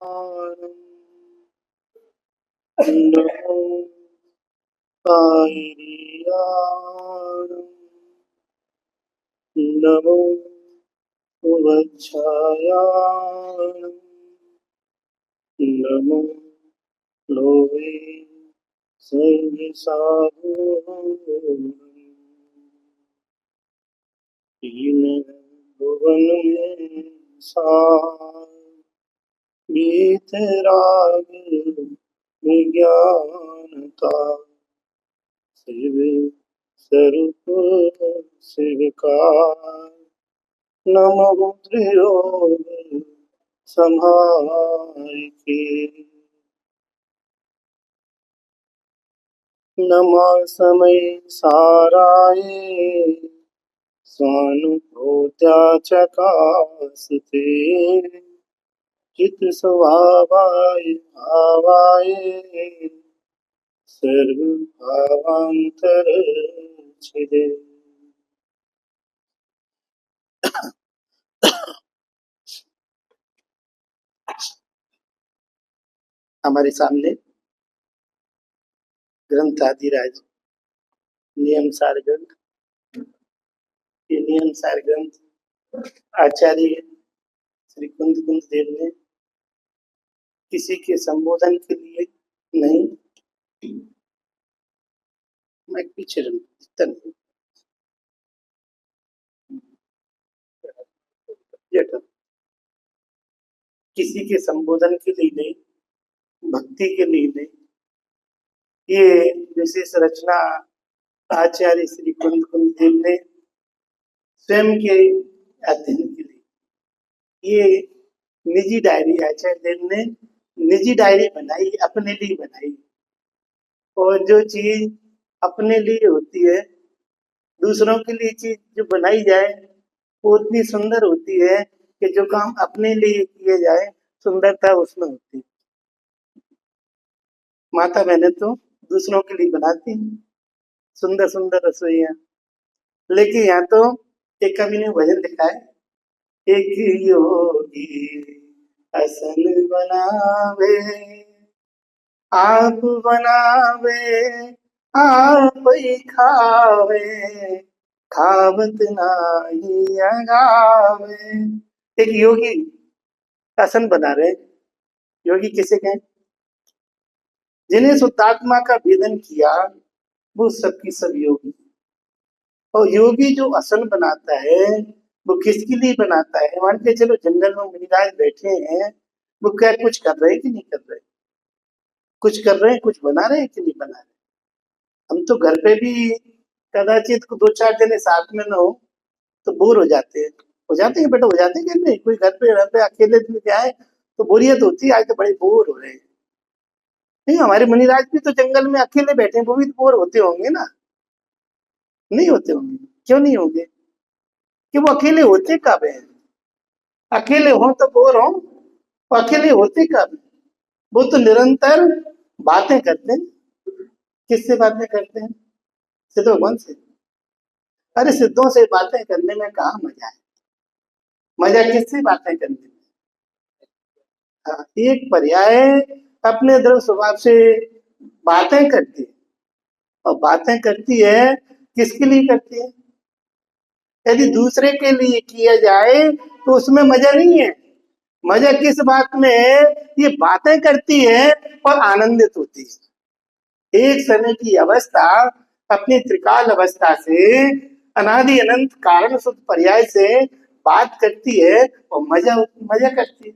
नमो पायियाणं नमो वज्रायाणं नमो लोहे सर्वसाधुः तीन भुवन में सार वीतराग विज्ञानता शिव स्वरूप शिवकार नमो त्रियोग संहार के नमा समय साराये स्वानुभूत्या चकास्ते चित स्वभावाय भावाय सर्व भावांतर छिदे। हमारे सामने ग्रंथ आदिराज नियम सार ग्रंथ, ये नियम सार ग्रंथ आचार्य श्री कुंद देव ने किसी के संबोधन के लिए नहीं, मैं पीछे नहीं, किसी के संबोधन के लिए नहीं, भक्ति के लिए नहीं, ये विशेष रचना आचार्य श्री कुंद देव ने स्वयं के अध्ययन के लिए, ये निजी डायरी आचार्य देव ने निजी डायरी बनाई, अपने लिए बनाई। और जो चीज अपने लिए होती है, दूसरों के लिए चीज जो बनाई जाए वो उतनी सुंदर होती है कि जो काम अपने लिए किए जाए सुंदरता उसमें होती है। माता बहने तो दूसरों के लिए बनाती हैं सुंदर सुंदर रसोइयां, लेकिन यहाँ तो एक कवि ने भजन लिखा है, एक योगी असन बनावे आप बनावे आप ही खावे खावत नाही अगावे। एक योगी आसन बना रहे, योगी किसे कहें? जिन्हें शुद्धात्मा का वेदन किया वो सबकी सब योगी। और योगी जो आसन बनाता है वो किसके लिए बनाता है? मान के चलो जंगल में मुनिराज बैठे हैं, वो क्या कुछ कर रहे हैं कि नहीं कर रहे? कुछ कर रहे हैं, कुछ बना रहे हैं कि नहीं बना रहे? हम तो घर पे भी कदाचित को 2-4 जने साथ में ना हो तो बोर हो जाते हैं। हो जाते हैं बेटा, हो जाते हैं कि नहीं? कोई घर पे अकेले दिन क्या है तो बोरियत होती है, आज तो बड़े बोर हो रहे हैं। नहीं, हमारे मुनिराज भी तो जंगल में अकेले बैठे हैं, वो भी बोर होते होंगे ना? नहीं होते होंगे? क्यों नहीं होंगे? कि वो अकेले होते कब है? अकेले हो तो बोर हो, वो अकेले होते कब? वो तो निरंतर बातें करते हैं। किससे बातें करते हैं? सिद्ध भगवान से। अरे सिद्धों से बातें करने में कहाँ मजा है? मजा किससे बातें करने में? हाँ, एक पर्याय अपने द्रव स्वभाव से बातें करती है, और बातें करती है किसके लिए करती है? यदि दूसरे के लिए किया जाए तो उसमें मजा नहीं है। मजा किस बात में है? ये बातें करती है और आनंदित होती है। एक समय की अवस्था अपनी त्रिकाल अवस्था से अनादि अनंत कारण शुद्ध पर्याय से बात करती है और मजा मजा करती है।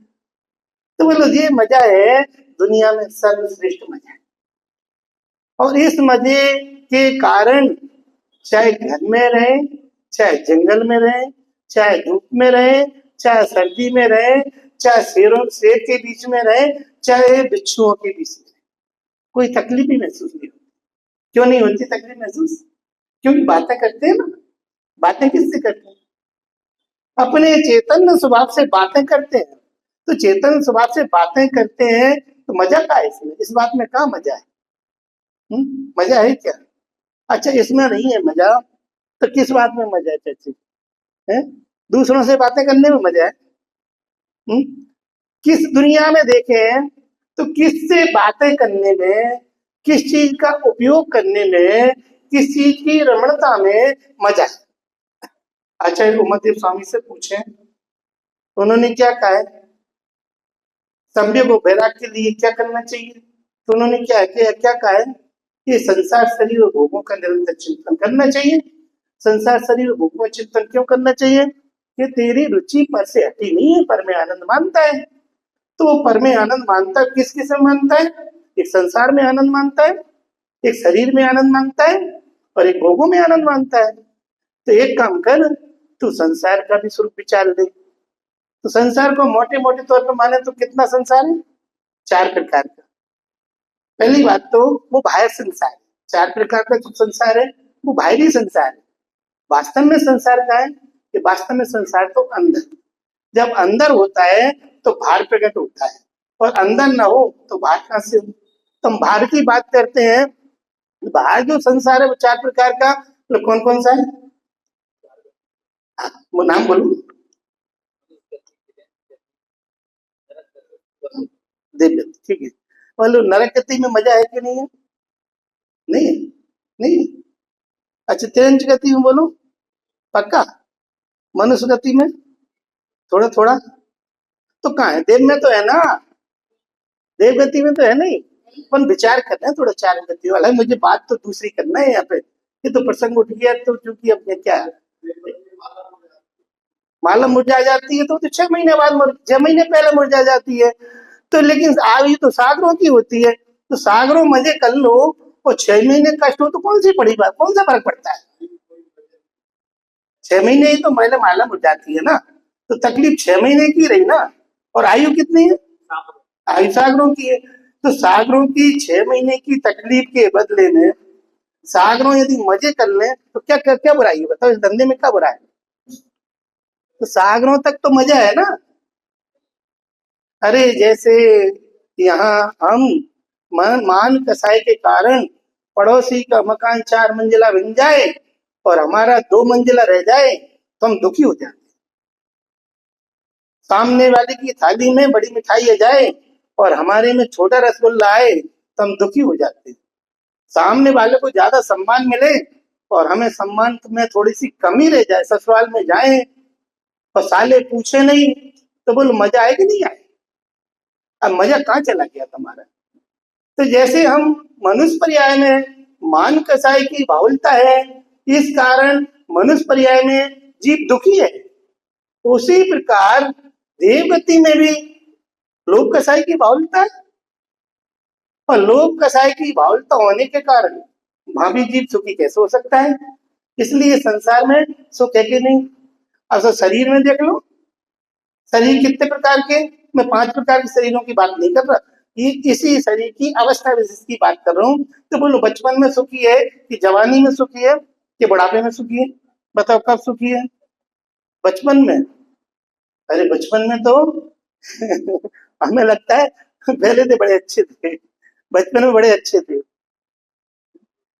तो बोलो ये मजा है, दुनिया में सर्वश्रेष्ठ मजा है। और इस मजे के कारण चाहे घर में रहे, चाहे जंगल में रहे, चाहे धूप में रहे, चाहे सर्दी में रहे, चाहे शेर के बीच में रहे, चाहे बिच्छुओं के बीच में रहे, कोई तकलीफ ही महसूस नहीं होती। क्यों नहीं होती तकलीफ महसूस? क्योंकि बातें करते हैं ना। बातें किससे करते हैं? अपने चेतन स्वभाव से बातें करते हैं। तो चेतन स्वभाव से बातें करते हैं तो मजा क्या है इसमें? इस बात में क्या मजा है? मजा है क्या? अच्छा, इसमें नहीं है मजा तो किस बात में मजा है चाची? है दूसरों से बातें करने में मजा है। किस दुनिया में देखें तो किससे बातें करने में, किस चीज का उपयोग करने में, किस चीज की रमणता में मजा है। आचार्य उमादेव स्वामी से पूछें, उन्होंने क्या कहा है, सभ्य को वैराग के लिए क्या करना चाहिए, तो उन्होंने क्या कहा है कि संसार शरीर और भोगों का निरंतर चिंतन करना चाहिए। संसार शरीर और भोगों का चिंतन क्यों करना चाहिए, कि तेरी रुचि पर से हटी नहीं है, पर में आनंद मानता है। तो वो पर में आनंद मानता है, किस किस में मानता है, एक संसार में आनंद मानता है, एक शरीर में आनंद मानता है, और एक भोगों में आनंद मानता है। तो एक काम कर, तू संसार का भी स्वरूप विचार दे। तो संसार को मोटे मोटे तौर पर माने तो कितना संसार है, 4 प्रकार का। पहली बात तो वो बाह्य संसार है, 4 प्रकार का जो संसार है वो बाहरी संसार है। वास्तव में संसार क्या है, कि वास्तव में संसार तो अंदर, जब अंदर होता है तो बाहर प्रकट होता है, और अंदर न हो तो बाहर कहां से हो। तो हम बाहर की बात करते हैं, बाहर जो संसार है वो 4 प्रकार का, तो कौन कौन सा है, वो नाम बोलू, दिव्य, ठीक है। बोलो नरक गति में मजा है कि नहीं है, नहीं है, नहीं है। अच्छा तिरंज गति में बोलो, पक्का। मनुष्य गति में थोड़ा थोड़ा, तो कहाँ है, देव में तो है ना, देव गति में तो है नहीं। अपन विचार कर रहे हैं थोड़ा 4 गति वाला, मुझे बात तो दूसरी करना है यहाँ पे, ये तो प्रसंग उठ गया, तो चूंकि अब क्या है, माला मुरझा जाती है तो 6 महीने बाद 6 महीने पहले मुरझा जाती है। तो लेकिन आयु तो सागरों की होती है, तो सागरों मजे कर लो, और 6 महीने कष्ट हो तो कौन सी बड़ी बात, कौन सा फर्क पड़ता है। 6 महीने ही तो माला माला मुरझाती है ना, तो तकलीफ 6 महीने की रही ना, और आयु कितनी है, आयु सागरों की है। तो सागरों की 6 महीने की तकलीफ के बदले में सागरों यदि मजे कर लें तो क्या क्या, क्या बुराई है बताओ, इस धंधे में क्या बुरा है। तो सागरों तक तो मजा है ना। अरे जैसे यहाँ हम मान कसाई के कारण पड़ोसी का मकान 4 मंजिला बन जाए और हमारा 2 मंजिला रह जाए तो हम दुखी हो जाते। सामने वाले की थाली में बड़ी मिठाई आ जाए और हमारे में छोटा रसगुल्ला आए तो हम दुखी हो जाते। सामने वाले को ज्यादा सम्मान मिले और हमें सम्मान में थोड़ी सी कमी रह जाए, ससुराल में जाए और साले पूछे नहीं, तो बोलो मजा आए कि नहीं आए। अब मजा कहाँ चला गया तुम्हारा। तो जैसे हम मनुष्य पर्याय में मान कसाई की बाहुलता है, इस कारण मनुष्य पर्याय में जीव दुखी है, उसी प्रकार देवगति में भी लोक कसाई की बाहुलता है, और लोक कसाई की बाहुलता होने के कारण वहां भी जीव सुखी कैसे हो सकता है। इसलिए संसार में सुख है कि नहीं। अब तो शरीर में देख लो, शरीर कितने प्रकार के, मैं 5 प्रकार के शरीरों की बात नहीं कर रहा, ये इसी शरीर की अवस्था विशेष की बात कर रहा हूँ। तो बोलो बचपन में सुखी है कि जवानी में सुखी है कि बुढ़ापे में सुखी है, बताओ कब सुखी है, बचपन में। अरे बचपन में तो हमें लगता है पहले तो बड़े अच्छे थे, बचपन में बड़े अच्छे थे।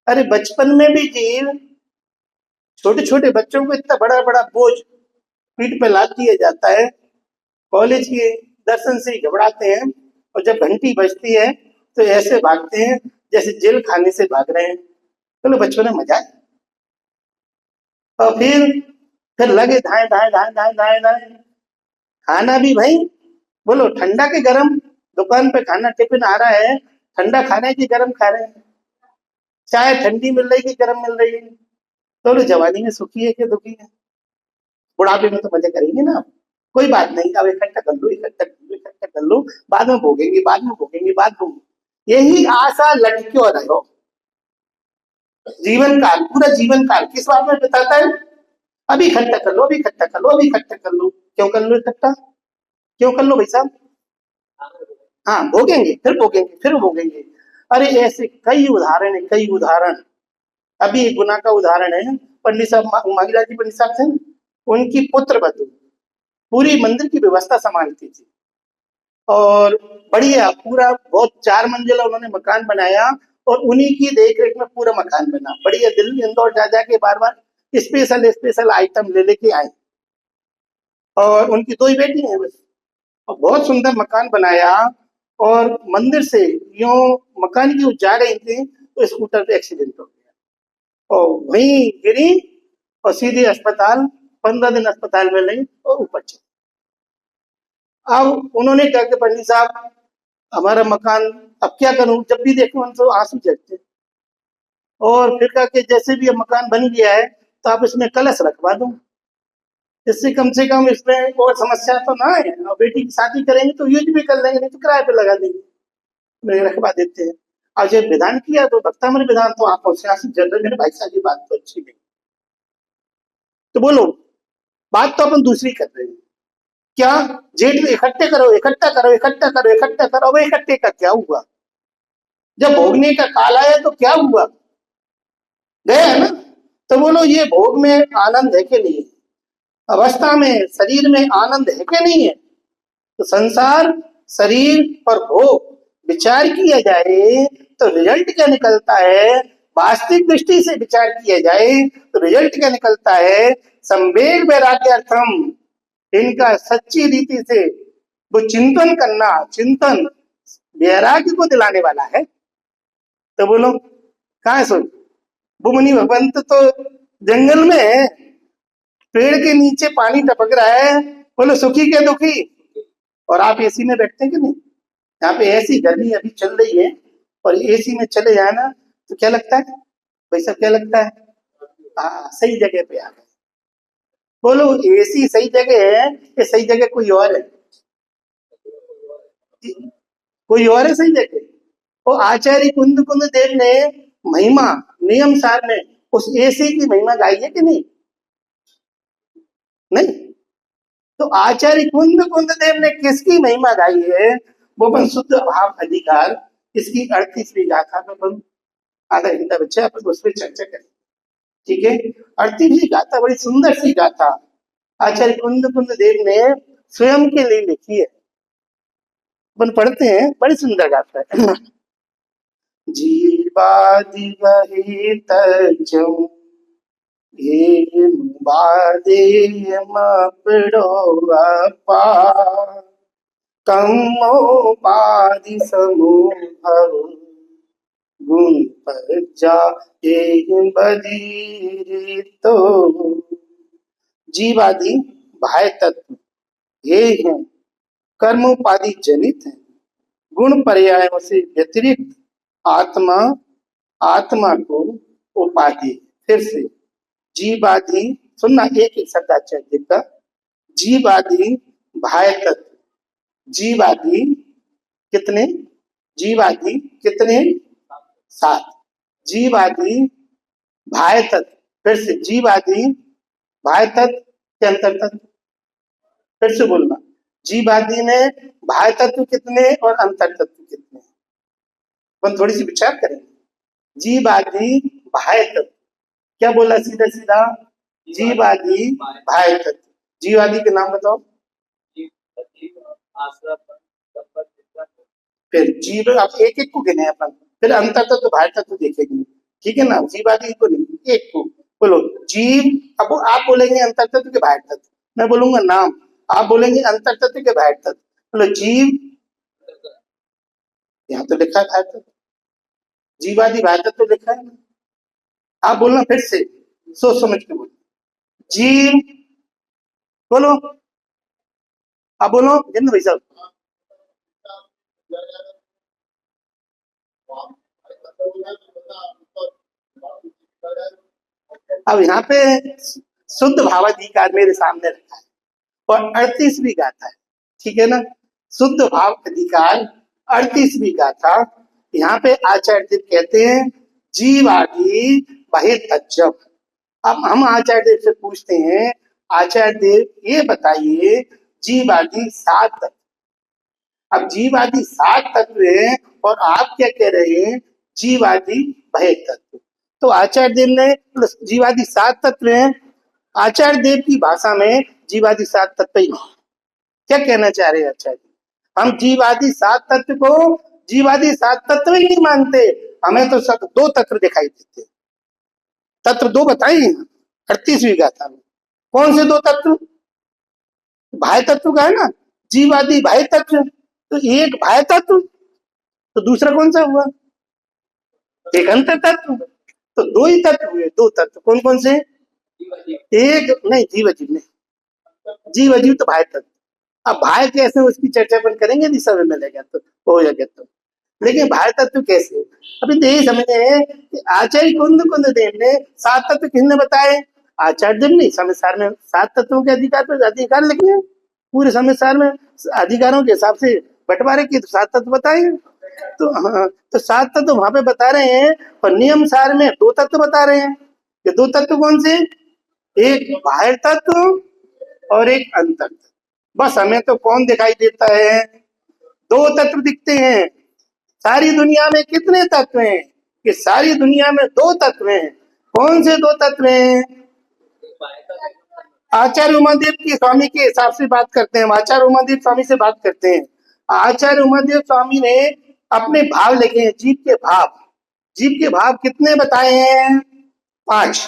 अरे बचपन में भी जीव, छोटे छोटे बच्चों को इतना बड़ा बड़ा बोझ पीठ पे लाद दिया जाता है, कॉलेज के दर्शन से ही घबराते हैं, और जब घंटी बजती है तो ऐसे भागते हैं जैसे जेल खाने से भाग रहे हैं। चलो बचपन में मजा है। और फिर लगे धाए धाए धाए धाए धाए धाए, खाना भी भाई बोलो ठंडा के गरम, दुकान पे खाना टिफिन आ रहा है, ठंडा खाना है कि गरम खा रहे हैं, चाय ठंडी मिल रही है कि गरम मिल रही है। तो जवानी में सुखी है कि दुखी है, बुढ़ापे में तो मजे करेंगे ना। कोई बात नहीं, अब इकट्ठा कर लो, इकट्ठा कर लो, इकट्ठा कर लो, बाद में भोगेंगे, बाद में भोगेंगे, बाद में। यही आशा लटक्यों रहो। जीवन काल, पूरा जीवन काल किस बात में बिताता है, अभी इकट्ठा कर लो, अभी इकट्ठा कर लो, अभी इकट्ठा कर लो। क्यों कर लो इकट्ठा, क्यों कर लो भाई साहब। हाँ भोगेंगे, फिर भोगेंगे, फिर भोगेंगे। अरे ऐसे कई उदाहरण है, कई उदाहरण। अभी एक गुना का उदाहरण है, पंडित साहब मागीलाल जी पंडित साहब थे, उनकी पुत्र बधू पूरी मंदिर की व्यवस्था संभालती थी, और बढ़िया पूरा बहुत 4 मंजिला उन्होंने मकान बनाया, और उन्हीं की देख रेख में पूरा मकान बना बढ़िया। दिल्ली इंदौर जा जाके बार बार स्पेशल स्पेशल आइटम ले लेके आए, और उनकी 2 ही बेटी हैं बस। और बहुत सुंदर मकान बनाया, और मंदिर से यूं मकान की ओर जा रही थी तो स्कूटर पे एक्सीडेंट हो गया और वहीं गिरी और सीधे अस्पताल, 15 दिन अस्पताल में रही और ऊपर चली। अब उन्होंने कहा कि पंडित साहब हमारा मकान, अब क्या करूं, जब भी देखो उन तो आंसू झरते। और फिर कहा कि जैसे भी अब मकान बन गया है तो आप इसमें कलश रखवा दो, इससे कम से कम इसमें और समस्या तो ना है, और बेटी की शादी करेंगे तो यूज भी कर लेंगे, नहीं तो किराए पे लगा देंगे, मैं रखवा देते हैं। और जब विधान किया तो भक्तामर विधान, तो आंखों से आंसू झर रहे, मेरे भाई साहब ये बात तो अच्छी नहीं। तो बोलो, बात तो अपन दूसरी कर रहे हैं, क्या जेठ इकट्ठे करो, इकट्ठा करो, इकट्ठा करो, इकट्ठा करो, अब इकट्ठे का क्या हुआ? जब भोगने का काल आया तो क्या हुआ, गया है ना। तो बोलो, ये भोग में आनंद है कि नहीं है, अवस्था में शरीर में आनंद है कि नहीं है? तो संसार, शरीर और भोग विचार किया जाए तो रिजल्ट क्या निकलता है? वास्तविक दृष्टि से विचार किया जाए तो रिजल्ट क्या निकलता है? संवेग वैराग्यार्थम, इनका सच्ची रीति से वो चिंतन करना, चिंतन वैराग्य को दिलाने वाला है। तो बोलो, कहाँ है सोच? वो मुनि भगवंत तो जंगल में है, पेड़ के नीचे पानी टपक रहा है, बोलो सुखी के दुखी? और आप एसी में बैठते हैं कि नहीं? यहाँ पे ऐसी गर्मी अभी चल रही है, और एसी में चले जाए ना तो क्या लगता है भाई साहब, क्या लगता है? हाँ, सही जगह पे आ गए। बोलो, एसी सही जगह है या सही जगह कोई और है? कोई और है सही जगह? वो आचार्य कुंद कुंद देव ने महिमा नियम सार में उस एसी की महिमा गाई है कि नहीं? नहीं। तो आचार्य कुंद कुंद देव ने किसकी महिमा गाई है? वो अपन शुद्ध भाव अधिकार, इसकी 38वीं गाथा में अपन आधा घंटा बच्चा अपन उस पर चर्चा करें, ठीक है? 38वीं गाथा बड़ी सुंदर सी गाथा आचार्य कुंद कुंद देव ने स्वयं के लिए लिखी है, अपन पढ़ते हैं, बड़ी सुंदर गाथा है। जीवादि वही तजौ ये बादे मपड़ो अपा कमोपाधि समूह गुण पर जा बदीरी तो। जीवादि बाह्य तत्व ये हैं, कर्मोपाधि जनित है, गुण पर्यायों से व्यतिरिक्त आत्मा, आत्मा को उपाधि। फिर से जीवादि, सुनना एक एक शब्दाचार्य का। जीवादि बाह्य तत्व, जीवादि कितने? जीवादि कितने? 7। जीवादि बाह्य तत्व, फिर से जीवादि बाह्य तत्व के अंतर तत्व, फिर से बोलना, जीवादि में बाह्य तत्व कितने और अंतर तत्व कितने? अपन थोड़ी सी विचार करेंगे। जीवादि बाह्य तत्व, क्या बोला सीधा सीधा? जीवादि बाह्य तत्व। जीवादि के नाम बताओ। फिर जीव, आप एक एक को गिने अपन, फिर अंतर तत्व बाह्य तत्व देखेंगे, ठीक है ना? जीवादि को नहीं, एक को बोलो। जीव, अब आप बोलेंगे अंतर तत्व के बाह्य तत्व, मैं बोलूंगा नाम, आप बोलेंगे अंतर तत्व के बाह्य तत्व। बोलो जीव, यहाँ तो लिखा है बाह्य तत्व, जीवादि बाह्य तत्व लिखा है ना? आप बोलना फिर से, सोच समझ के बोलो। जीव, बोलो, आप बोलो जिंद भाई साहब। अब यहाँ पे शुद्ध भावाधिकार मेरे सामने रखा है और 38वीं गाथा है, ठीक है ना? शुद्ध भाव अधिकार 38वीं गाथा। यहाँ पे आचार्य देव कहते हैं जीवादि बहिर्तज्जम। अब हम आचार्य देव से पूछते हैं, आचार्य देव ये बताइए जीवादि 7 तत्व। अब जीवादि 7 तत्व हैं और आप क्या कह रहे हैं? जीवादि बहिर्तत्व। तो आचार्य देव ने जीवादि 7 तत्व हैं, आचार्य देव की भाषा में जीवादि 7 तत्व ही नहीं। क्या कहना चाह रहे हैं आचार्य? हम जीवादि 7 तत्व को जीवादि 7 तत्व ही नहीं मानते, हमें तो सब 2 तत्व दिखाई देते। तत्व 2 बताइए 38वीं गाथा में। कौन से 2 तत्व? बाह्य तत्व का है ना, जीवादि बाह्य तत्व, तो एक बाह्य तत्व, तो दूसरा कौन सा हुआ? एक अंतर तत्व। तो दो ही तत्व हुए, दो तत्व कौन कौन से? एक नहीं, जीव अजीव नहीं, जीव अजीव तो बाह्य तत्व। अब बाह्य कैसे, उसकी चर्चा अपन करेंगे यदि समय मिलेगा तो, हो जाएगा तो। लेकिन बाह्य तत्व कैसे? अभी तो यही समझे हैं कि आचार्य कुंद कुंद देव ने सात तत्व किसने बताए? आचार्य देव ने संसार में सात तत्वों के अधिकार पर अधिकार लिखे हैं, पूरे संसार में अधिकारों के हिसाब से बंटवारे की, तो सात तत्व बताए। तो हाँ, तो सात तत्व वहां पे बता रहे हैं, और नियम सार में दो तत्व बता रहे हैं। ये दो तत्व कौन से? एक बाह्य तत्व और एक अंतर तत्व। बस हमें तो कौन दिखाई देता है? दो तत्व दिखते हैं। सारी दुनिया में कितने तत्व हैं? कि सारी दुनिया में दो तत्व हैं। कौन से दो तत्व हैं? आचार्य उमादेव की स्वामी के हिसाब से बात करते हैं, आचार्य उमादेव स्वामी से बात करते हैं। आचार्य उमादेव स्वामी ने अपने भाव लिखे हैं, जीव के भाव। जीव के भाव कितने बताए हैं? 5।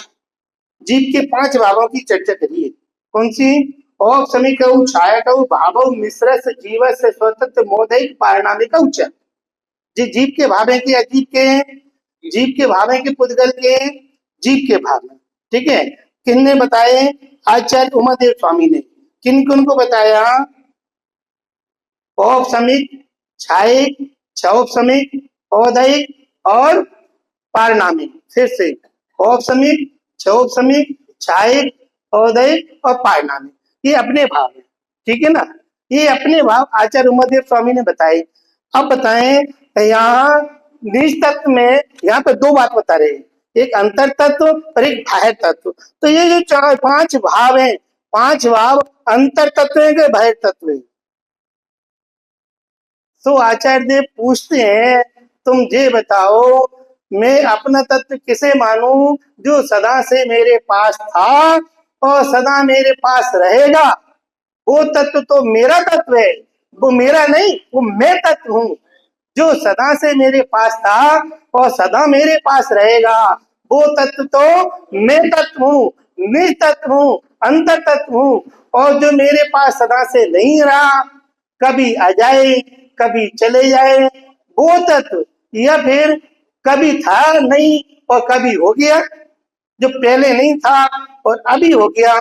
जीव के 5 भावों की चर्चा करिए। कौन सी? औपसमिकौ छायकौ भावौ मिश्रस्य जीवस्य स्वतंत्र मोदैक पारिणामिकौ च। जी जीव के भाव है कि अजीब के? जीव के भाव है कि पुद्गल के? जीव के भाव है। ठीक है, किसने बताए? आचार्य उमादेव स्वामी ने। किन किन को बताया? औपसमिक, छायिक, क्षौपसमिक, औदैहिक और पारिणामिक। फिर से औपसमिक, क्षौपसमिक, छायिक, औदैहिक और पारिणामिक, ये अपने भाव है। ठीक है ना, ये अपने भाव आचार्य उमादेव स्वामी ने बताए। अब बताएं, यहाँ निज तत्व में यहाँ पे दो बात बता रहे हैं, एक अंतर तत्व और एक बाह्य तत्व। तो ये जो 5 भाव हैं, 5 भाव अंतर तत्व है कि बाह्य तत्व है? तो आचार्य देव पूछते हैं, तुम ये बताओ, मैं अपना तत्व किसे मानूं जो सदा से मेरे पास था और सदा मेरे पास रहेगा? वो तत्व तो मेरा तत्व है, वो मेरा नहीं, वो मैं तत्व हूँ, जो सदा से मेरे पास था और सदा मेरे पास रहेगा। वो तत्व तो मैं तत्व हूँ, निज तत्व हूँ, अंतर तत्व हूँ। और जो मेरे पास सदा से नहीं रहा, कभी आ जाए कभी चले जाए, वो तत्व, या फिर कभी था नहीं और कभी हो गया, जो पहले नहीं था और अभी हो गया,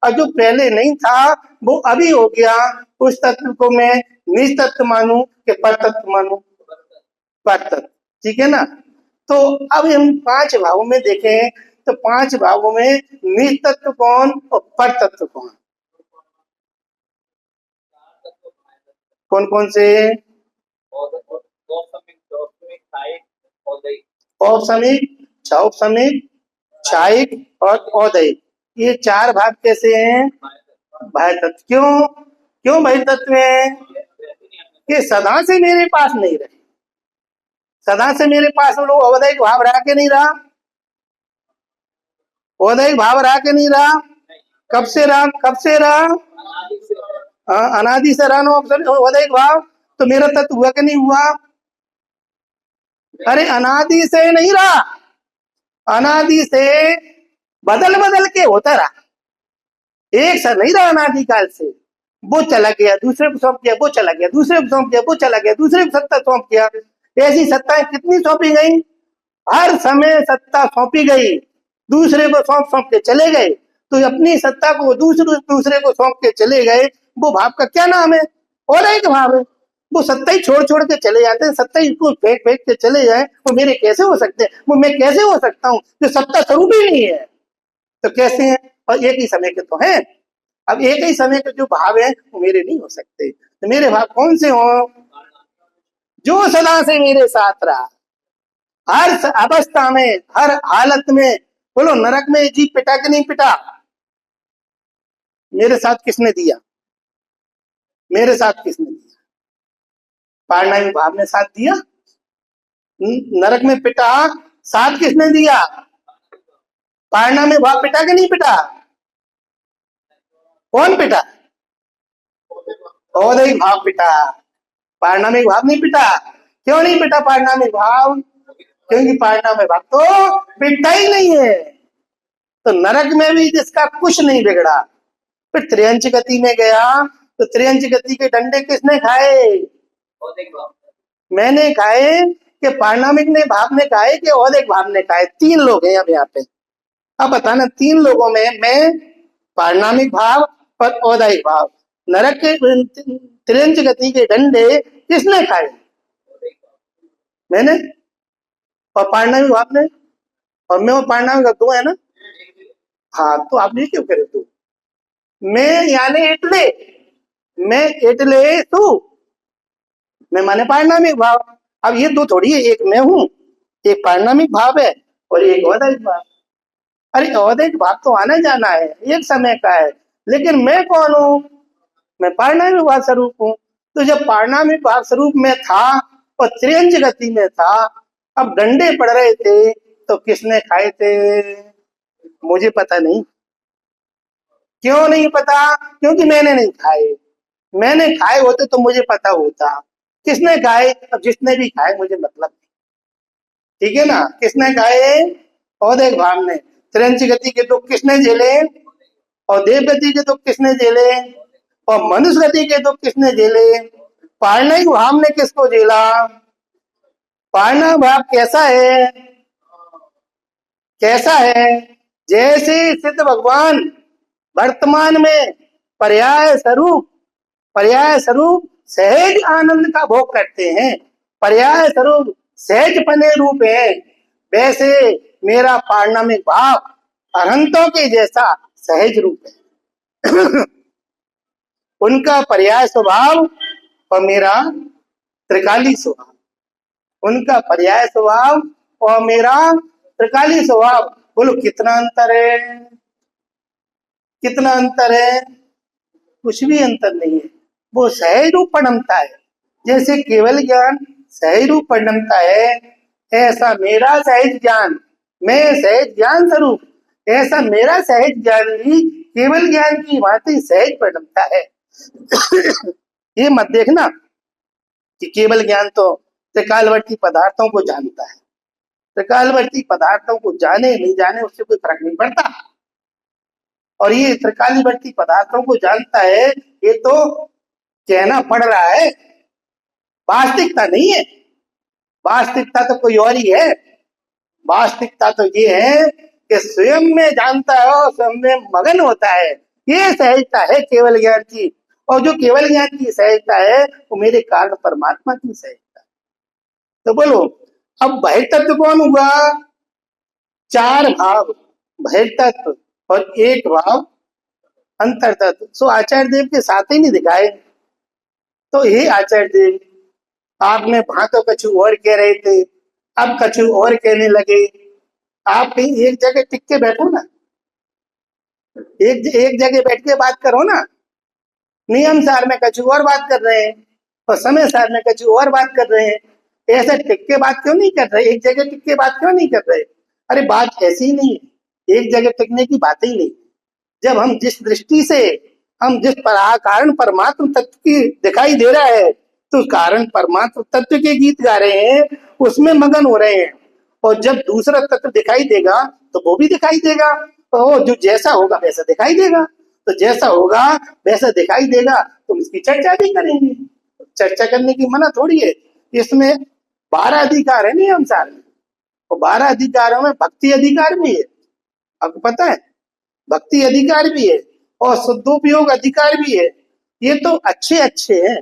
और जो पहले नहीं था वो अभी हो गया, उस तत्व को मैं निज तत्व मानूं कि पर तत्व मानूं? पर तत्व। ठीक है ना। तो अब हम 5 भावों में देखें, तो 5 भावों में निज तत्व कौन और पर तत्व कौन? कौन कौन से? औपसमिक, क्षौपसमिक, छायिक और औदैहिक। ये 4 भाग कैसे हैं? बाह्य तत्व। क्यों क्यों बाह्य तत्व है? कि सदा से मेरे पास नहीं रहे। सदा से मेरे पास वो लोग औदैहिक भाव रहा के नहीं रहा? औदैहिक भाव रहा के नहीं रहा? कब से रहा? कब से रहा? अनादि से रहा ना औदैहिक भाव। तो मेरा तत्व हुआ कि नहीं हुआ? अरे अनादि से नहीं रहा, अनादि से बदल बदल के होता रहा, एक सा नहीं रहा अनादि काल से। वो चला गया, दूसरे को सौंप दिया, वो चला गया, दूसरे को सौंप दिया, वो चला गया, दूसरे को सत्ता सौंप दिया। ऐसी सत्ताएं कितनी सौंपी गई? हर समय सत्ता सौंपी गई, दूसरे को सौंप सौंप के चले गए। तो अपनी सत्ता को दूसरे को सौंप के चले गए, वो भाव का क्या नाम है? और एक भाव है। वो सत्ता ही छोड़ छोड़ के चले जाते हैं, सत्ता ही को फेंक फेंक के चले जाए, वो मेरे कैसे हो सकते हैं? वो मैं कैसे हो सकता हूँ जो सत्ता स्वरूप ही नहीं है? तो कैसे हैं? और एक ही समय के तो हैं। अब एक ही समय के जो भाव है वो मेरे नहीं हो सकते। तो मेरे भाव कौन से हो? जो सदा से मेरे साथ रहा, हर अवस्था में, हर हालत में। बोलो, नरक में जीव पिटा कि नहीं पिटा? मेरे साथ किसने दिया? मेरे साथ किसने दिया? पारनामी भाव ने साथ दिया। नरक में पिटा, साथ किसने दिया? पारनामी भाव पिटा कि नहीं पिटा? कौन पिटा? औदैहिक भाव पिटा, पारनामिक भाव नहीं पिटा। क्यों नहीं पिटा पारनामिक भाव? क्योंकि पारनामिक भाव तो पिटता ही नहीं है। तो नरक में भी जिसका कुछ नहीं बिगड़ा, फिर त्रियंच गति में गया तो त्रियंच गति के डंडे किसने खाए? मैंने खाए कि पारिणामिक ने भाव ने खाए कि औदिक भाव ने खाए? 3 लोग हैं अब यहाँ पे। अब बताना 3 लोगों में मैं, पारिणामिक भाव और औदायिक भाव, नरक के त्रियंच गति के डंडे किसने खाए? मैंने। और पारिणामिक भाव ने, और मैं और पारिणामिक दो है ना। हाँ, तो आप ये क्यों करे तू? मैं यानी इटले, मैं इटले तू, मैं माने पारिणामिक भाव। अब ये दो थोड़ी है, एक मैं हूं, एक पारिणामिक भाव है और एक औदैहिक भाव। अरे औदैहिक भाव तो आना जाना है, एक समय का है, लेकिन मैं कौन हूँ? मैं पारिणामिक भाव स्वरूप हूँ। तो जब पारिणामिक भाव स्वरूप में था और त्रियंच गति में था, अब डंडे पड़ रहे थे तो किसने खाए थे? मुझे पता नहीं। क्यों नहीं पता? क्योंकि मैंने नहीं खाए। मैंने खाए होते तो मुझे पता होता। किसने खाए? अब जिसने भी खाए मुझे मतलब नहीं, ठीक है ना। किसने खाए? औदैहिक भाव ने। त्रियंच गति के दुख किसने झेले? और देव गति के दुख किसने झेले? और मनुष्य गति के दुख किसने झेले? पारिणामिक भाव ने किसको झेला? पारिणामिक भाव कैसा है? कैसा है? जैसे सिद्ध भगवान वर्तमान में पर्याय स्वरूप, पर्याय स्वरूप सहज आनंद का भोग करते हैं, पर्याय स्वरूप सहज पने रूप है, वैसे मेरा पारिणामिक भाव अनंतों के जैसा सहज रूप है। उनका पर्याय स्वभाव और मेरा त्रिकाली स्वभाव, उनका पर्याय स्वभाव और मेरा त्रिकाली स्वभाव, बोलो कितना अंतर है? कितना अंतर है? कुछ भी अंतर नहीं है। वो सहज रूप परिणमता है। जैसे केवल ज्ञान सहज रूप परिणमता है, ऐसा मेरा सहज ज्ञान, मैं सहज ज्ञान स्वरूप, ऐसा मेरा सहज ज्ञान भी केवल ज्ञान की भांति सहज परिणमता है। ये मत देखना कि केवल ज्ञान तो त्रिकालवर्ती पदार्थों को जानता है। त्रिकालवर्ती पदार्थों को जाने नहीं जाने उससे कोई फर्क नहीं पड़ता। और ये त्रिकालवर्ती पदार्थों को जानता है, ये तो कहना पड़ रहा है, वास्तविकता नहीं है। वास्तविकता तो कोई और ही है। वास्तविकता तो ये है कि स्वयं में जानता है और स्वयं में मगन होता है। ये सहजता है केवल ज्ञान की। और जो केवल ज्ञान की सहजता है वो मेरे कारण परमात्मा की सहजता है। तो बोलो अब बहिर्तत्व कौन हुआ? 4 भाव बहिर्तत्व और 1 भाव अंतर्तत्व। सो आचार्य देव के साथ ही नहीं दिखाए। तो हे आचार्य देव, आपने वहां तो कछु और कह रहे थे, अब कछु और कहने लगे। आप कहीं एक जगह टिक के बैठो ना, एक जगह बैठ के बात करो ना। नियम सार में कछु और बात कर रहे हैं और समय सार में कछु और बात कर रहे हैं। ऐसे टिक के बात क्यों नहीं कर रहे? एक जगह टिक के बात क्यों नहीं कर रहे? अरे बात ऐसी ही नहीं है, एक जगह टिकने की बात ही नहीं। जब हम जिस दृष्टि से, हम जिस कारण परमात्म तत्व की दिखाई दे रहा है, तो कारण परमात्म तत्व के गीत गा रहे हैं, उसमें मगन हो रहे हैं। और जब दूसरा तत्व दिखाई देगा तो वो भी दिखाई देगा, तो जो जैसा होगा वैसा दिखाई देगा। तो जैसा होगा वैसा दिखाई देगा, तो इसकी चर्चा भी करेंगे। चर्चा करने की मना थोड़ी है। इसमें 12 अधिकार है नियम सार में, और 12 अधिकारों में भक्ति अधिकार भी है। आपको पता है, भक्ति अधिकार भी है और शुद्धोपयोग अधिकार भी है। ये तो अच्छे अच्छे हैं।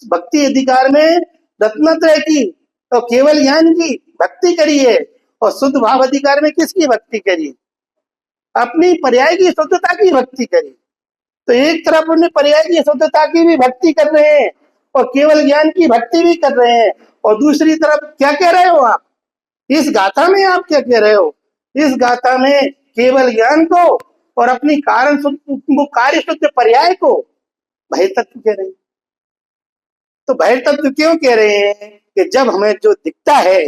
भक्ति अधिकार में रत्नत्रय की तो केवल ज्ञान की भक्ति करी है, और शुद्ध भाव अधिकार में किसकी भक्ति करी? अपनी पर्याय की शुद्धता की भक्ति करी। तो एक तरफ उन्हें पर्याय की शुद्धता की भी भक्ति कर रहे हैं और केवल ज्ञान की भक्ति भी कर रहे हैं, और दूसरी तरफ क्या कह रहे हो आप? इस गाथा में आप क्या कह रहे हो? इस गाथा में केवल ज्ञान को और अपनी कारण शुद्ध कार्य शुद्ध पर्याय को बहिर्तत्व कह रहे हैं। तो बहिर्तत्व क्यों कह रहे हैं? कि जब हमें जो दिखता है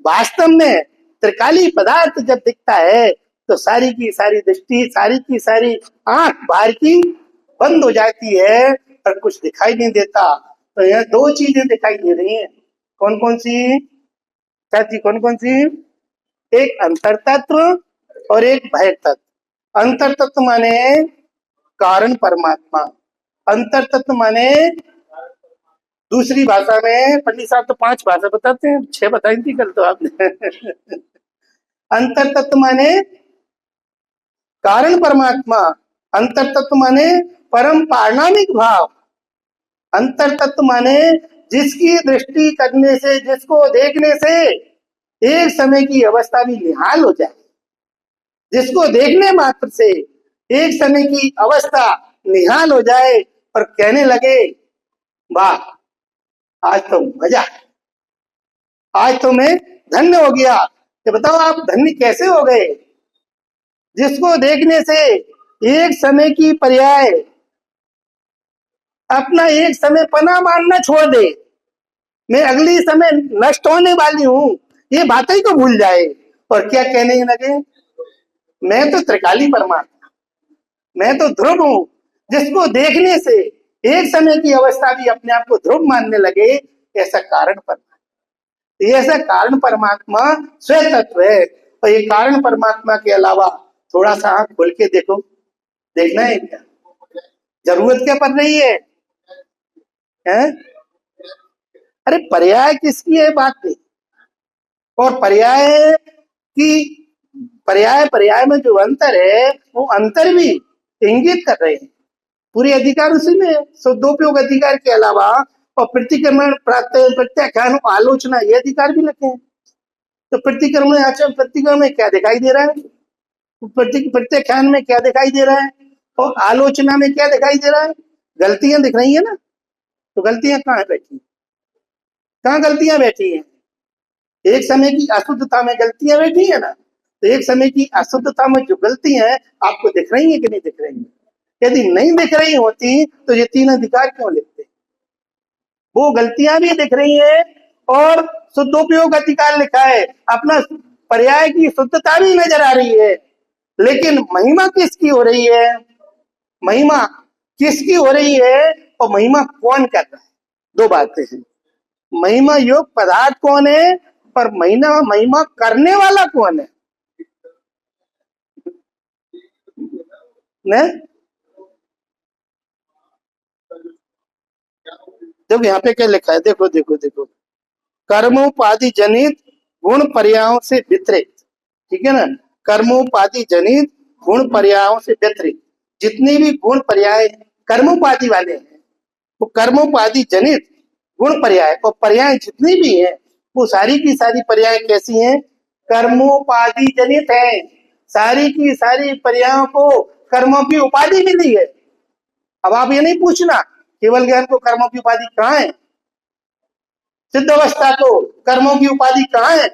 वास्तव में त्रिकाली पदार्थ जब दिखता है, तो सारी की सारी दृष्टि, सारी की सारी आंख बाहर की बंद हो जाती है और कुछ दिखाई नहीं देता। तो यहाँ 2 चीजें दिखाई दे रही हैं। कौन कौन सी? चाची कौन कौन सी? एक अंतरतत्व और एक बहिर्तत्व। अंतरतत्व माने कारण परमात्मा, अंतर तत्व माने, दूसरी भाषा में पंडित साहब तो 5 भाषा बताते हैं, 6 बताई थी कल तो आपने। अंतर तत्व माने कारण परमात्मा, अंतर तत्व माने परम पारणामिक भाव, अंतर तत्व माने जिसकी दृष्टि करने से, जिसको देखने से एक समय की अवस्था भी निहाल हो जाए, जिसको देखने मात्र से एक समय की अवस्था निहाल हो जाए और कहने लगे वाह आज तो मजा, आज तो मैं धन्य हो गया। तो बताओ आप धन्य कैसे हो गए? जिसको देखने से एक समय की पर्याय अपना एक समय पना मानना छोड़ दे, मैं अगली समय नष्ट होने वाली हूं, ये बात ही को भूल जाए और क्या कहने लगे, मैं तो त्रिकाली परमात्मा, मैं तो ध्रुव हूं। जिसको देखने से एक समय की अवस्था भी अपने आप को ध्रुव मानने लगे, ऐसा कारण परमात्मा, ऐसा कारण परमात्मा स्वयं तत्व है। और ये कारण परमात्मा के अलावा थोड़ा सा आंख खोल के देखो, देखना है क्या? जरूरत क्या पड़ रही है? हैं? अरे पर्याय किसकी है बात नहीं, और पर्याय की, पर्याय पर्याय में जो अंतर है वो अंतर भी इंगित कर रहे हैं। पूरे अधिकार उसी में है, शुद्धोपयोग अधिकार के अलावा और प्रतिक्रमण, प्रत्याख्यान, आलोचना, ये अधिकार भी लगे हैं। तो प्रतिक्रमण, आचरण, प्रतिक्रमण में क्या दिखाई दे रहा है, प्रत्याख्यान में क्या दिखाई दे रहा है, और आलोचना में क्या दिखाई दे रहा है? गलतियां दिख रही है ना। तो गलतियां कहाँ बैठी, कहाँ गलतियां बैठी हैं? एक समय की अशुद्धता में गलतियां बैठी है ना। तो एक समय की अशुद्धता में जो गलतियां हैं आपको दिख रही है कि नहीं दिख रही है? यदि नहीं दिख रही होती तो ये 3 अधिकार क्यों लिखते? वो गलतियां भी दिख रही है और शुद्धोपयोग अधिकार लिखा है, अपना पर्याय की शुद्धता भी नजर आ रही है, लेकिन महिमा किसकी हो रही है? महिमा किसकी हो रही है और महिमा कौन कर रहा है? 2 बातें हैं। महिमा योग पदार्थ कौन है और महिमा महिमा करने वाला कौन है? ने? देखो यहाँ पे क्या लिखा है, देखो देखो देखो, कर्मोपाधि जनित गुण पर्यायों से वितरित, ठीक है ना, कर्मोपाधि जनित गुण पर्यायों से वितरित, जितने भी गुण पर्याय कर्मोपाधि वाले हैं वो कर्मोपाधि जनित गुण पर्याय, और पर्याय जितनी भी है वो सारी की सारी पर्याय कैसी हैं? कर्मोपाधि जनित है। सारी की सारी पर्यायों को कर्मों की उपाधि मिली है। अब आप ये नहीं पूछना केवल ज्ञान को कर्मों की उपाधि कहाँ है, सिद्ध अवस्था को कर्मों की उपाधि कहाँ है?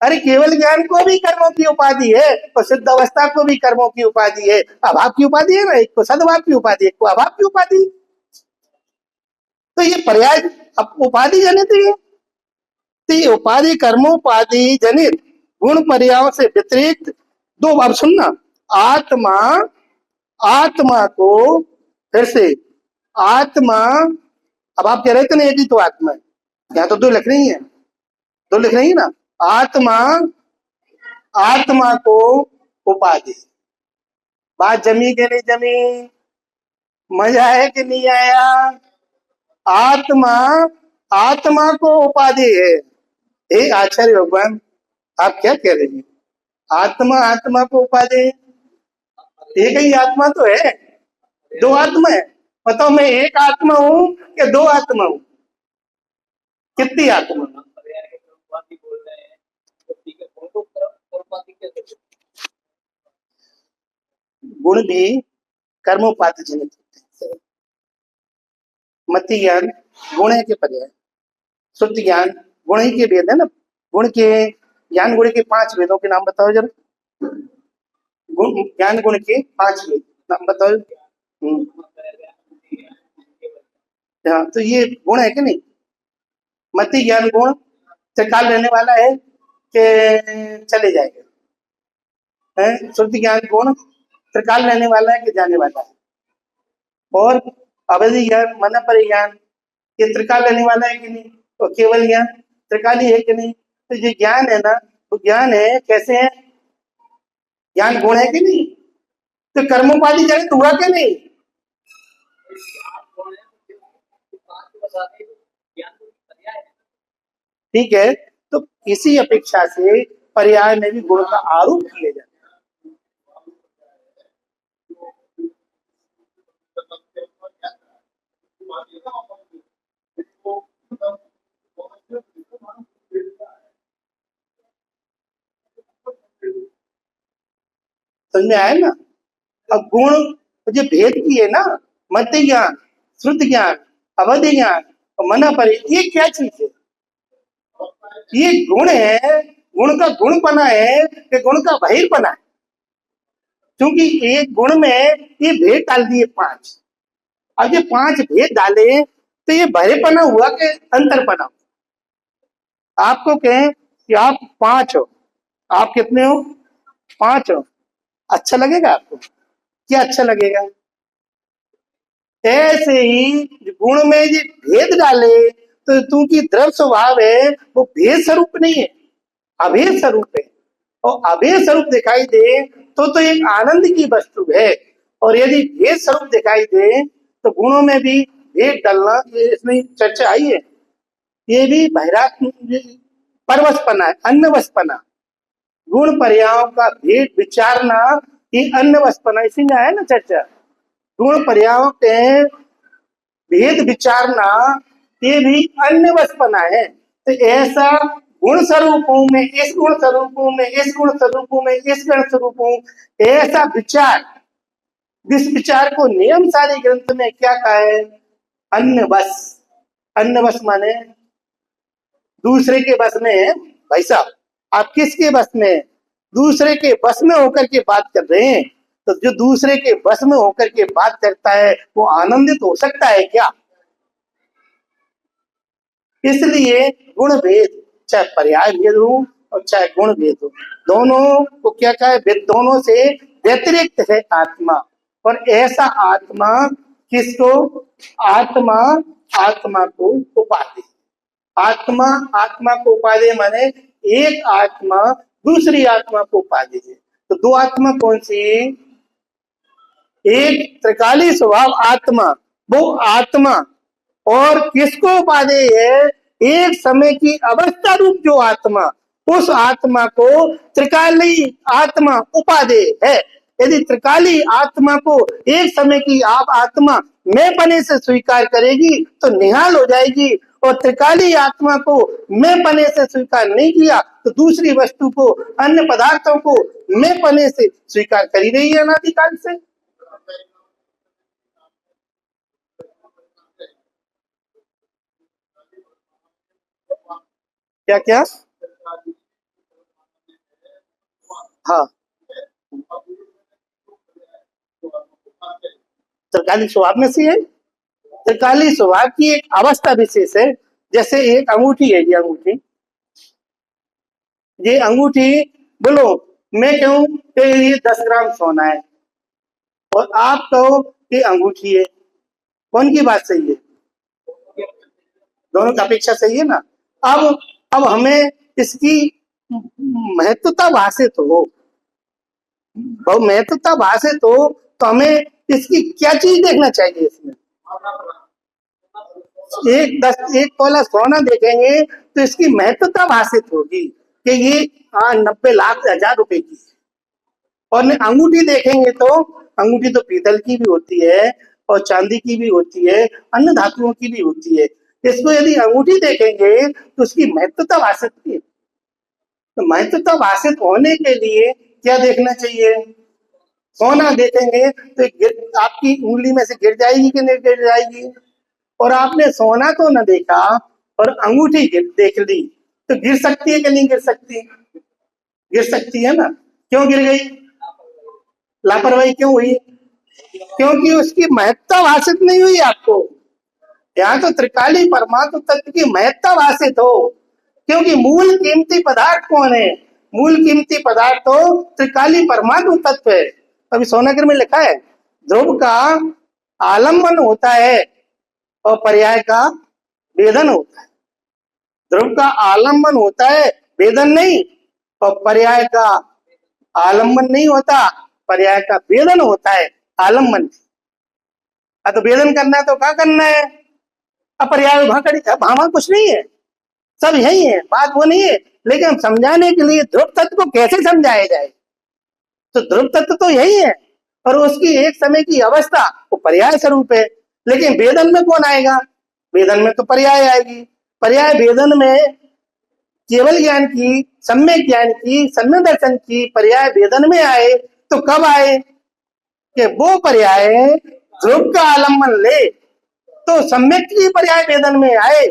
अरे केवल ज्ञान को भी कर्मों की उपाधि है और सिद्ध अवस्था को भी कर्मों की उपाधि है। अभाव की उपाधि है ना, एक को सद्भाव की उपाधि, एक को अभाव की उपाधि। तो ये पर्याय अब उपाधि जनित है। तो ये उपाधि कर्मोपाधि जनित गुण पर्यायों से वितरित 2, अब सुनना, आत्मा, आत्मा को फिर से आत्मा, अब आप कह रहे थे ना एक ही तो आत्मा है, यहाँ तो 2 लिख रही है, 2 लिख रही है ना। आत्मा, आत्मा को उपाधि, बात जमी के नहीं जमी, मजा है कि नहीं आया? आत्मा, आत्मा को उपाधि है। हे आचार्य भगवान आप क्या कह रहे हैं? आत्मा, आत्मा को उपाधि, एक ही आत्मा तो है, 2 आत्मा है? बताओ मैं एक आत्मा हूं या 2 आत्मा हूं? कितनी आत्मा? गुण भी कर्मोपाधि जनित होते हैं। मति ज्ञान गुण है के पर्याय, शुद्ध ज्ञान गुण ही के भेद है ना। गुण के, ज्ञान गुण के 5 वेदों के नाम बताओ जरा। गुण, ज्ञान गुण के 5 वेद नाम बताओ। हाँ तो ये गुण है कि नहीं? मति ज्ञान गुण त्रिकाल रहने वाला है कि चले जाएगा है? शुद्ध ज्ञान गुण त्रिकाल रहने वाला है कि जाने वाला है? और अवधि ज्ञान, मन पर ज्ञान, ये त्रिकाल रहने वाला है कि नहीं? तो केवल ज्ञान त्रिकाली है कि नहीं? तो ये ज्ञान है ना, तो ज्ञान है कैसे है? ज्ञान गुण है कि नहीं? तो कर्मोपाधि जनित हुआ कि नहीं? ठीक है, तो इसी अपेक्षा से पर्याय में भी गुण का आरोप किया जाता है। समझ में आया ना? अब गुण जो भेद की है ना, मध्य ज्ञान, श्रुत ज्ञान, अवधि ज्ञान और मना परि, ये क्या चीज है? ये गुण है। गुण का गुणपना है कि गुण का बहिर्पना है? क्योंकि एक गुण में ये भेद डाल दिए पांच। अब ये पांच भेद डाले तो ये बहिर्पना हुआ कि अंतरपना? आपको कहें कि आप पांच हो, आप कितने हो? पांच हो, अच्छा लगेगा आपको? क्या अच्छा लगेगा? ऐसे ही गुण में ये भेद डाले तो क्योंकि द्रव स्वभाव है, वो भेद स्वरूप नहीं है, अभेद स्वरूप है। और अभेद स्वरूप दिखाई दे तो एक आनंद की वस्तु है। और यदि भेद स्वरूप दिखाई दे तो गुणों में भी भेद डालना, ये इसमें चर्चा आई है। ये भी बहिरात्म परवशपना है, अन्नवशपना। गुण पर्यायों का भेद विचारना, ये अन्नवशपना, इसी में आया ना चर्चा। गुण पर्यायों के भेद विचारना, ये भी अन्यवशपना है। तो ऐसा गुण स्वरूपों में, इस गुण स्वरूपों में, इस गुण स्वरूपों में, इस गुण स्वरूपों, ऐसा विचार, जिस विचार को नियम सारी ग्रंथ में क्या कहा है? अन्यवश। अन्यवश माने दूसरे के बस में है। भाई साहब, आप किसके बस में है? दूसरे के बस में होकर के बात कर रहे हैं। तो जो दूसरे के बस में होकर के बात करता है वो आनंदित हो सकता है क्या? इसलिए गुण भेद, चाहे पर्याय भेद हो और चाहे गुण भेद हो, दोनों को क्या कहा है? दोनों से व्यतिरिक्त है आत्मा। और ऐसा आत्मा किसको? आत्मा, आत्मा को उपाधि। आत्मा, आत्मा को उपाधि माने एक आत्मा दूसरी आत्मा को उपाधि है। तो दो आत्मा कौन सी? एक त्रिकाली स्वभाव आत्मा, वो आत्मा, और किसको उपादेय है? एक समय की अवस्था रूप जो आत्मा, उस आत्मा को त्रिकाली आत्मा उपादेय है। यदि त्रिकाली आत्मा को एक समय की आप आत्मा मैं पने से स्वीकार करेगी तो निहाल हो जाएगी। और त्रिकाली आत्मा को मैं पने से स्वीकार नहीं किया तो दूसरी वस्तु को, अन्य पदार्थों को मैं पने से स्वीकार कर ही रही है अनादिकाल से। क्या क्या? हाँ, त्रिकाली स्वभाव में से है। त्रिकाली स्वभाव की एक अवस्था विशेष है। जैसे एक अंगूठी है, ये अंगूठी बोलो, मैं कहूं कि ये 10 ग्राम सोना है और आप कहो कि अंगूठी है, कौन की बात सही है? दोनों की अपेक्षा सही है ना? अब हमें इसकी महत्वता भाषित हो, बहुत महत्वता भाषित हो, तो हमें इसकी क्या चीज देखना चाहिए? इसमें एक तोला सोना देखेंगे तो इसकी महत्वता भाषित होगी कि ये 90 लाख 1000 रुपए की। और अंगूठी देखेंगे तो अंगूठी तो पीतल की भी होती है और चांदी की भी होती है, अन्य धातुओं की भी होती है। इसको यदि अंगूठी देखेंगे तो उसकी महत्वता भाषित है। तो महत्वता भाषित होने के लिए क्या देखना चाहिए? सोना देखेंगे तो आपकी उंगली में से गिर जाएगी कि नहीं गिर जाएगी? और आपने सोना तो न देखा और अंगूठी देख ली, तो गिर सकती है कि नहीं गिर सकती? गिर सकती है ना? क्यों गिर गई? लापरवाही क्यों हुई? क्योंकि उसकी महत्ता भाषित नहीं हुई आपको। यहाँ तो त्रिकाली परमात्म तत्व की महत्ता भाषित हो। क्योंकि मूल कीमती पदार्थ कौन है? मूल कीमती पदार्थ तो त्रिकाली परमात्म तत्व है। अभी सोनागर में लिखा है, ध्रुव का आलम्बन होता है और पर्याय का वेदन होता है। ध्रुव का आलम्बन होता है, वेदन नहीं। और पर्याय का आलम्बन नहीं होता, पर्याय का वेदन होता है, आलम्बन। तो वेदन करना है तो क्या करना है? अब पर्याय वहां कुछ नहीं है, सब यही है, बात वो नहीं है। लेकिन हम समझाने के लिए ध्रुव तत्व को कैसे समझाया जाए, तो ध्रुव तत्व तो यही है, और उसकी एक समय की अवस्था वो पर्याय स्वरूप है। लेकिन वेदन में कौन आएगा, वेदन में तो पर्याय आएगी। पर्याय वेदन में केवल ज्ञान की, सम्यक ज्ञान की, सम्यक दर्शन की पर्याय वेदन में आए तो कब आए कि वो पर्याय ध्रुव का आलम्बन ले तो सम्यक की पर्याय वेदन में आए,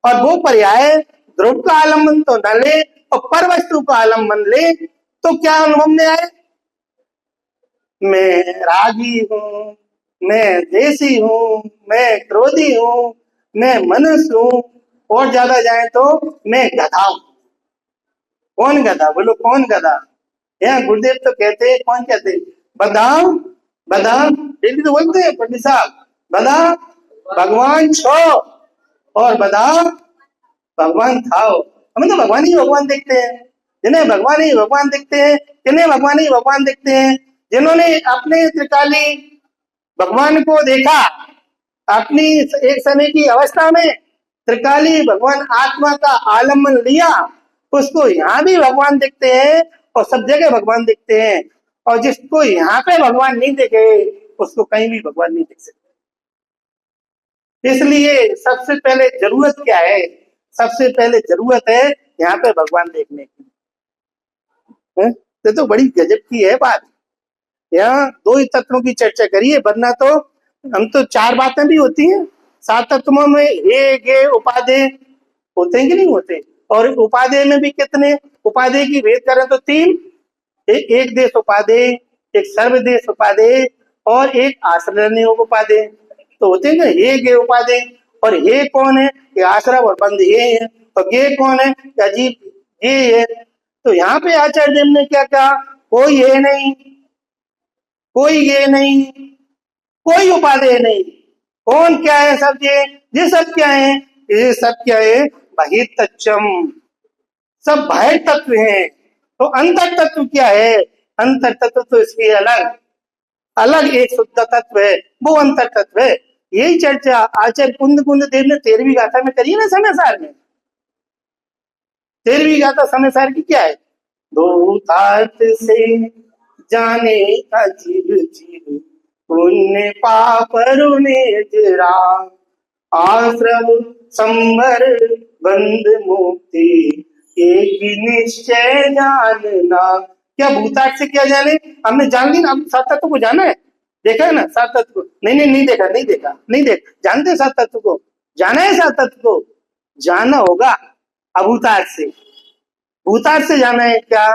और वो पर्याय ध्रुव का आलम्बन तो न ले और पर वस्तु का आलम्बन ले तो क्या अनुभव में आए, मैं रागी हूँ, मैं देशी हूँ, मैं क्रोधी हूँ, मैं मनुष्य हूँ, और ज्यादा जाए तो मैं गधा हूँ। कौन गधा, बोलो कौन गधा। यहाँ गुरुदेव तो कहते हैं, कौन कहते, बदाम बदाम डेली तो बोलते हैं पंडित साहब, बदा भगवान छो और बदा भगवान थाओ। हमें तो भगवान ही भगवान देखते हैं, जिन्हें भगवान ही भगवान देखते हैं, जिन्हें भगवान ही भगवान देखते हैं, जिन्होंने अपने त्रिकाली भगवान को देखा, अपनी एक समय की अवस्था में त्रिकाली भगवान आत्मा का आलम्बन लिया, उसको यहाँ भी भगवान देखते हैं और सब जगह भगवान देखते हैं। और जिसको यहाँ पे भगवान नहीं देखे उसको कहीं भी भगवान नहीं देख सकते। इसलिए सबसे पहले जरूरत क्या है, सबसे पहले जरूरत है यहाँ पे भगवान देखने की। तो बड़ी गजब की है बात। यहाँ दो ही तत्वों की चर्चा करिए, वरना तो हम तो चार बातें भी होती हैं। सात तत्वों में हे गे उपादेय होते हैं कि नहीं होते, और उपादेय में भी कितने, उपादेय की भेद करें तो तीन, एक देश उपादेय, एक सर्वदेश उपादेय और एक आश्रय उपादेय। तो होते हैं ना हे गे उपादेय, और हे कौन है, ये आश्रय और बंद ये है, और गे कौन है, अजीब ये है। तो यहाँ पे आचार्य देव ने क्या कहा, कोई ये नहीं, कोई ये नहीं, कोई उपादेय नहीं। कौन क्या है, सब ये सब क्या है, ये सब क्या है, बहिर्तच्चम, सब बाह्य तत्व हैं। तो अंतर तत्व क्या है, अंतर तत्व तो इसके अलग अलग एक शुद्ध तत्व है, वो अंतर तत्व है। यही चर्चा आचार्य कुंद कुंद देव ने 13वीं गाथा में करी है ना समय सार में। 13वीं गाथा समय सार की क्या है, भूतार्थ से जाने का जीव जीव पुण्य पाप जरा, आश्रम संवर बंध मुक्ति एक निश्चय जानना। क्या भूतार्थ से क्या जाने, हमने जान ली ना, अब सात तत्व को जाना है, देखा है ना सात तत्व को, नहीं देखा, नहीं देखा, जानते सात तत्व को, जाना है सात तत्व को, जाना होगा अभूतार्थ से। भूतार्थ से जाना है क्या,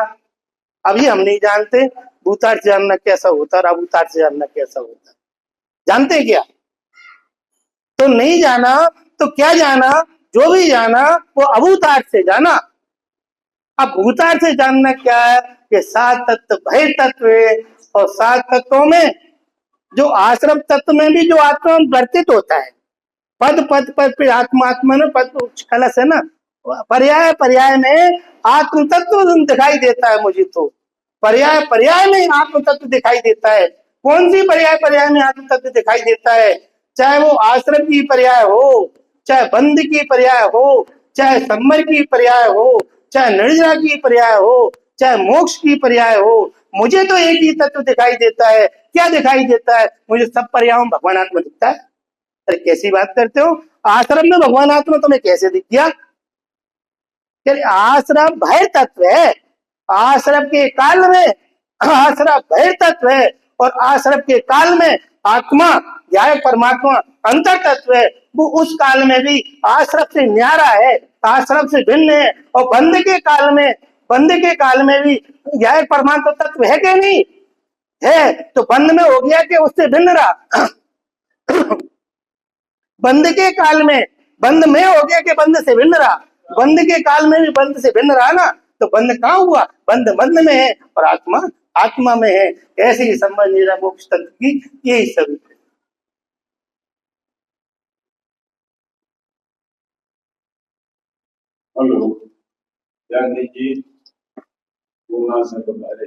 अभी हम नहीं जानते भूतार्थ से जानना कैसा होता है और अभूतार्थ से जानना कैसा होता है, जानते क्या, तो नहीं जाना तो क्या जाना, जो भी जाना वो अभूतार्थ से जाना। अब भूतार्थ से जानना क्या है, कि सात तत्व भय तत्व है, और सात तत्वों में जो आश्रम तत्व में भी जो आत्मा वर्तित होता है, पद पद पद पे आत्मा, आत्मा में पद कलश है ना, पर्याय पर्याय में आत्म तत्व दिखाई देता है मुझे, तो पर्याय पर्याय में आत्म तत्व दिखाई देता है। कौन सी पर्याय पर्याय में आत्म तत्व दिखाई देता है, चाहे वो आश्रम की पर्याय हो, चाहे बंध की पर्याय हो, चाहे सम्मर की पर्याय हो, चाहे निर्जरा की पर्याय हो, चाहे मोक्ष की पर्याय हो, मुझे तो एक ही तत्व दिखाई देता है। क्या दिखाई देता है, मुझे सब पर्यायों में भगवान आत्मा दिखता है। अरे कैसी बात करते हो, आश्रम में भगवान आत्मा तुम्हें कैसे दिख गया, आश्रम भय तत्व है, आश्रम के काल में आश्रम भय तत्व है, और आश्रम के काल में आत्मा या परमात्मा अंतर तत्व है, वो उस काल में भी आश्रम से न्यारा है, आश्रम से भिन्न है। और बंद के काल में भी यह परमात्मा तत्व है कि नहीं है, तो बंद में हो गया कि उससे भिन्न रहा बंद के काल में बंद में हो गया कि बंद से भिन्न रहा, बंद के काल में भी बंद से भिन्न रहा ना, तो बंद कहाँ हुआ, बंद बंद में है और आत्मा आत्मा में है। ऐसे ही संबंध निरा मोक्ष तत्व की यही स्वरूप है। हेलो, क्या जी बोलना से तो पहले